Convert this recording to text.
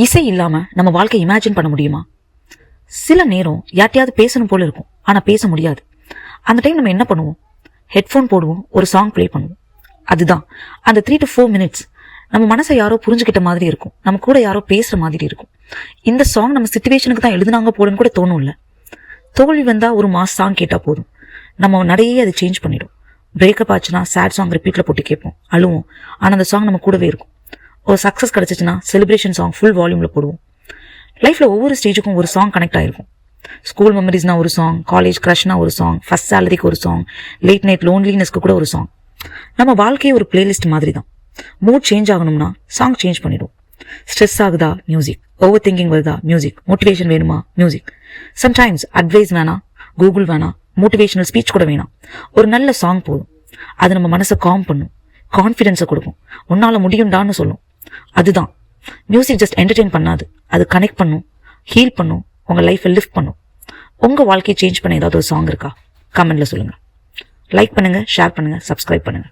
இசை இல்லாம நம்ம வாழ்க்கை இமேஜின் பண்ண முடியுமா? சில நேரம் யார்ட்டையாவது பேசணும் போல இருக்கும், ஆனா பேச முடியாது. அந்த டைம் நம்ம என்ன பண்ணுவோம்? ஹெட்ஃபோன் போடுவோம், ஒரு சாங் ப்ளே பண்ணுவோம். அதுதான் அந்த 3 to 4 minutes நம்ம மனசை யாரோ புரிஞ்சுக்கிட்ட மாதிரி இருக்கும், நம்ம கூட யாரோ பேசுற மாதிரி இருக்கும். இந்த சாங் நம்ம சிச்சுவேஷனுக்கு தான் எழுதுனாங்க போலன்னு கூட தோணும்ல. தோல்வி வந்தா ஒரு மாஸ் சாங் கேட்டா போதும், நம்ம நிறைய அது சேஞ்ச் பண்ணிடும். பிரேக்கப் ஆச்சுன்னா சேட் சாங் ரிப்பீட்ல போட்டு கேட்போம், அழுவோம். ஆனா அந்த சாங் நம்ம கூடவே இருக்கும். ஒரு சக்ஸஸ் கிடைச்சிச்சுன்னா செலிப்ரேஷன் சாங் ஃபுல் வால்யூம்ல போடுவோம். லைஃப்ல ஒவ்வொரு ஸ்டேஜுக்கும் ஒரு சாங் கனெக்ட் ஆயிருக்கும். ஸ்கூல் மெமரிஸ்னா ஒரு சாங், காலேஜ் க்ரஷ்னா ஒரு சாங், ஃபர்ஸ்ட் சேலரிக்கு ஒரு சாங், லேட் நைட் லோன்லினஸ்க்கு கூட ஒரு சாங். நம்ம வாழ்க்கையே ஒரு பிளேலிஸ்ட் மாதிரி தான். மூட் சேஞ்ச் ஆகணும்னா சாங் சேஞ்ச் பண்ணிடும். ஸ்ட்ரெஸ் ஆகுதா மியூசிக், ஓவர் திங்கிங் வருதா மியூசிக், மோட்டிவேஷன் வேணுமா மியூசிக். சம்டைம்ஸ் அட்வைஸ் வேணாம், கூகுள் வேணாம், மோட்டிவேஷனல் ஸ்பீச் கூட வேணாம், ஒரு நல்ல சாங் போதும். அது நம்ம மனசை காம் பண்ணும், கான்ஃபிடென்ஸை கொடுக்கும், உன்னால முடியும்டான்னு சொல்லும். அதுதான் மியூசிக். ஜஸ்ட் என்டர்டெயின் பண்ணாது, அது கனெக்ட் பண்ணும், ஹீல் பண்ணும், உங்க லைஃபை லிஃப்ட் பண்ணும். உங்க வாழ்க்கையை சேஞ்ச் பண்ண ஏதாவது ஒரு சாங் இருக்கா? கமெண்ட்ல சொல்லுங்க. லைக் பண்ணுங்க, ஷேர் பண்ணுங்க, சப்ஸ்கிரைப் பண்ணுங்க.